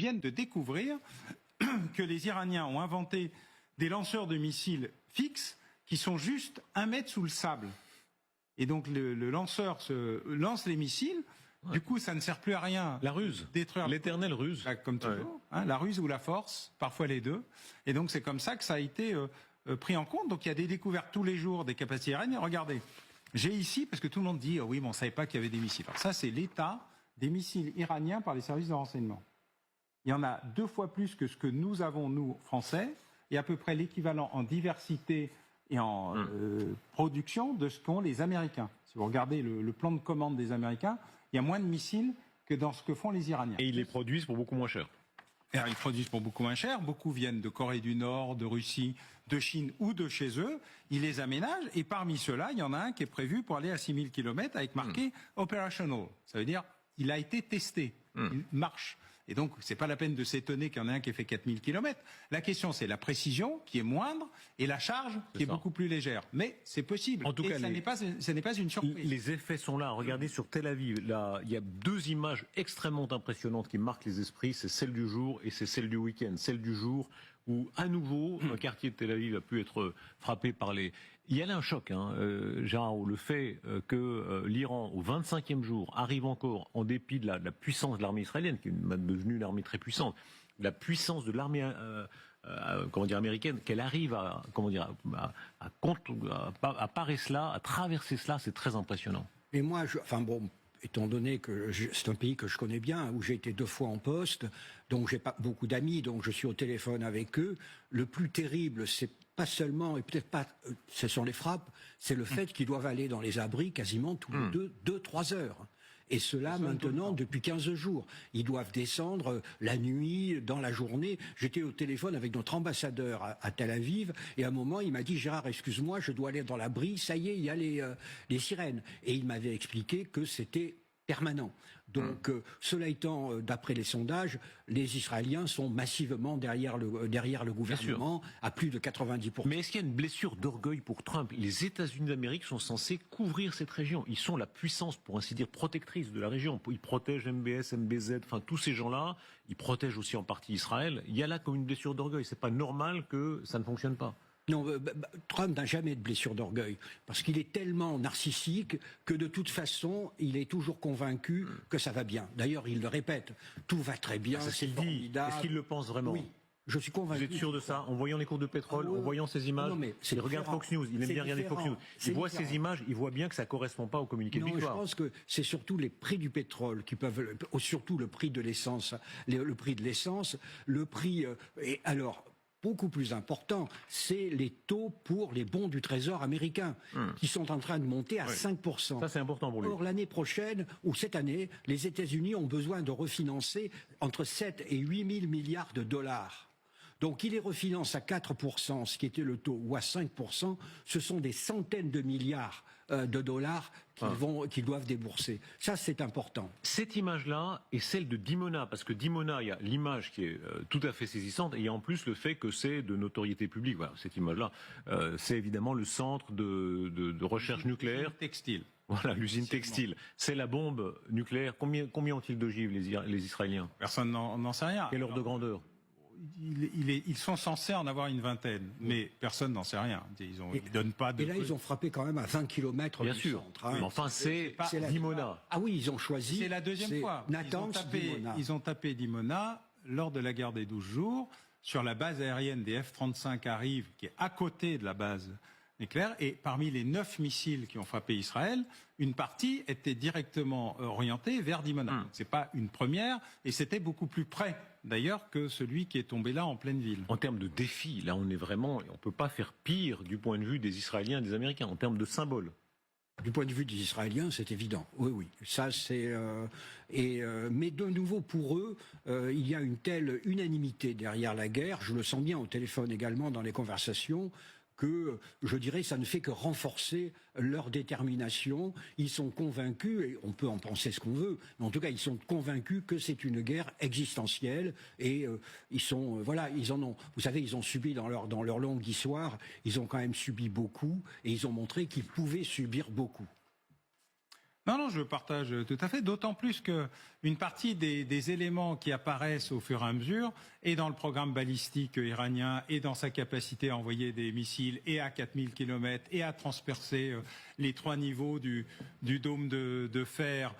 viennent de découvrir que les Iraniens ont inventé des lanceurs de missiles fixes qui sont juste 1 mètre sous le sable. Et donc le lanceur lance les missiles. Ouais. Du coup, ça ne sert plus à rien. La ruse, détruire l'éternelle ruse. Comme toujours, hein, la ruse ou la force, parfois les deux. Et donc c'est comme ça que ça a été pris en compte. Donc il y a des découvertes tous les jours des capacités iraniennes. Regardez, j'ai ici, parce que tout le monde dit, oh oui, mais on ne savait pas qu'il y avait des missiles. Alors ça, c'est l'état des missiles iraniens par les services de renseignement. Il y en a 2 fois plus que ce que nous avons, nous, Français, et à peu près l'équivalent en diversité et en production de ce qu'ont les Américains. Si vous regardez le plan de commande des Américains, il y a moins de missiles que dans ce que font les Iraniens. Et ils les produisent pour beaucoup moins cher. Alors, ils produisent pour beaucoup moins cher. Beaucoup viennent de Corée du Nord, de Russie, de Chine ou de chez eux. Ils les aménagent. Et parmi ceux-là, il y en a un qui est prévu pour aller à 6000 km avec marqué Operational. Ça veut dire il a été testé. Il marche. Et donc, c'est pas la peine de s'étonner qu'il y en ait un qui ait fait 4000 km. La question, c'est la précision, qui est moindre, et la charge, qui est beaucoup plus légère. Mais c'est possible. En tout cas, ce n'est pas une surprise. Les effets sont là. Regardez sur Tel Aviv. Là, il y a 2 images extrêmement impressionnantes qui marquent les esprits. C'est celle du jour et c'est celle du week-end. Celle du jour où, à nouveau, un quartier de Tel Aviv a pu être frappé par les... Il y a là un choc, Gérard, le fait que l'Iran, au 25e jour, arrive encore, en dépit de la puissance de l'armée israélienne, qui est devenue une armée très puissante, la puissance de l'armée américaine, qu'elle arrive à parer cela, à traverser cela, c'est très impressionnant. Et moi, étant donné que c'est un pays que je connais bien, où j'ai été 2 fois en poste, donc j'ai pas beaucoup d'amis, donc je suis au téléphone avec eux. Le plus terrible, c'est pas seulement, et peut-être pas, ce sont les frappes, c'est le fait qu'ils doivent aller dans les abris quasiment tous les 2-3 heures. Et cela maintenant depuis 15 jours. Ils doivent descendre la nuit, dans la journée. J'étais au téléphone avec notre ambassadeur à Tel Aviv, et à un moment il m'a dit, Gérard, excuse-moi, je dois aller dans l'abri, ça y est, il y a les sirènes. Et il m'avait expliqué que c'était permanent. Donc, cela étant, d'après les sondages, les Israéliens sont massivement derrière le gouvernement, à plus de 90%. Mais est-ce qu'il y a une blessure d'orgueil pour Trump? Les États-Unis d'Amérique sont censés couvrir cette région. Ils sont la puissance, pour ainsi dire, protectrice de la région. Ils protègent MBS, MBZ, enfin tous ces gens-là. Ils protègent aussi en partie Israël. Il y a là comme une blessure d'orgueil. C'est pas normal que ça ne fonctionne pas. Non, Trump n'a jamais de blessure d'orgueil, parce qu'il est tellement narcissique que de toute façon, il est toujours convaincu que ça va bien. D'ailleurs, il le répète, tout va très bien, c'est formidable. Est-ce qu'il le pense vraiment? Oui. Je suis convaincu. Vous êtes sûr de ça? En voyant les cours de pétrole, en voyant ces images, il regarde Fox News, il aime bien regarder Fox News. Il voit ces images, il voit bien que ça correspond pas au communiqué de victoire. Je pense que c'est surtout les prix du pétrole qui peuvent, surtout le prix de l'essence, le prix de l'essence, le prix, et alors, beaucoup plus important, c'est les taux pour les bons du Trésor américain, qui sont en train de monter à 5%. Ça, c'est important pour lui. Or, l'année prochaine, ou cette année, les États-Unis ont besoin de refinancer entre 7 et 8 000 milliards de dollars. Donc, il les refinance à 4%, ce qui était le taux, ou à 5%. Ce sont des centaines de milliards de dollars qu'ils doivent débourser. Ça, c'est important. Cette image-là est celle de Dimona, parce que Dimona, il y a l'image qui est tout à fait saisissante, et il y a en plus le fait que c'est de notoriété publique. Voilà, cette image-là, c'est évidemment le centre de recherche nucléaire. L'usine textile. Voilà, l'usine textile. C'est la bombe nucléaire. Combien ont-ils d'ogives, les Israéliens? Personne n'en sait rien. Quelle ordre de grandeur? Ils sont censés en avoir une vingtaine, mais personne n'en sait rien. Ils donnent pas de... Et là, ils ont frappé quand même à 20 km Bien du sûr. centre. Hein. Mais enfin, c'est Dimona. Ah oui, ils ont choisi... C'est la deuxième fois. Ils ont tapé Dimona lors de la guerre des 12 jours, sur la base aérienne des F-35 Arrive, qui est à côté de la base nucléaire, et parmi les 9 missiles qui ont frappé Israël, une partie était directement orientée vers Dimona. C'est pas une première, et c'était beaucoup plus près, d'ailleurs, que celui qui est tombé là en pleine ville. En termes de défi, là on est vraiment, on peut pas faire pire du point de vue des Israéliens et des Américains, en termes de symboles. Du point de vue des Israéliens, c'est évident. Oui, oui. Ça, c'est mais de nouveau pour eux, il y a une telle unanimité derrière la guerre. Je le sens bien au téléphone également dans les conversations, que, je dirais, ça ne fait que renforcer leur détermination. Ils sont convaincus, et on peut en penser ce qu'on veut, mais en tout cas, ils sont convaincus que c'est une guerre existentielle, et ils sont, ils en ont, vous savez, ils ont subi dans leur longue histoire, ils ont quand même subi beaucoup, et ils ont montré qu'ils pouvaient subir beaucoup. Non, je partage tout à fait, d'autant plus que une partie des éléments qui apparaissent au fur et à mesure, et dans le programme balistique iranien, et dans sa capacité à envoyer des missiles, et à 4000 km, et à transpercer les 3 niveaux du dôme de fer,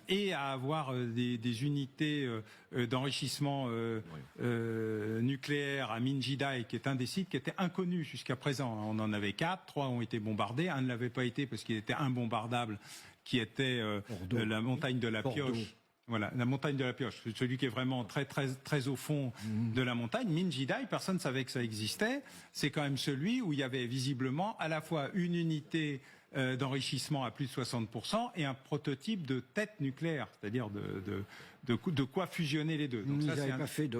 et à avoir des unités d'enrichissement nucléaire à Minjidai, qui est un des sites qui était inconnu jusqu'à présent. On en avait 4, 3 ont été bombardés, un ne l'avait pas été parce qu'il était imbomardable, qui était la montagne de la Pioche. Voilà, la montagne de la Pioche, celui qui est vraiment très au fond de la montagne. Minjidai, personne ne savait que ça existait. C'est quand même celui où il y avait visiblement à la fois une unité d'enrichissement à plus de 60% et un prototype de tête nucléaire, c'est-à-dire de quoi fusionner les deux. Donc, ils n'avaient pas fait de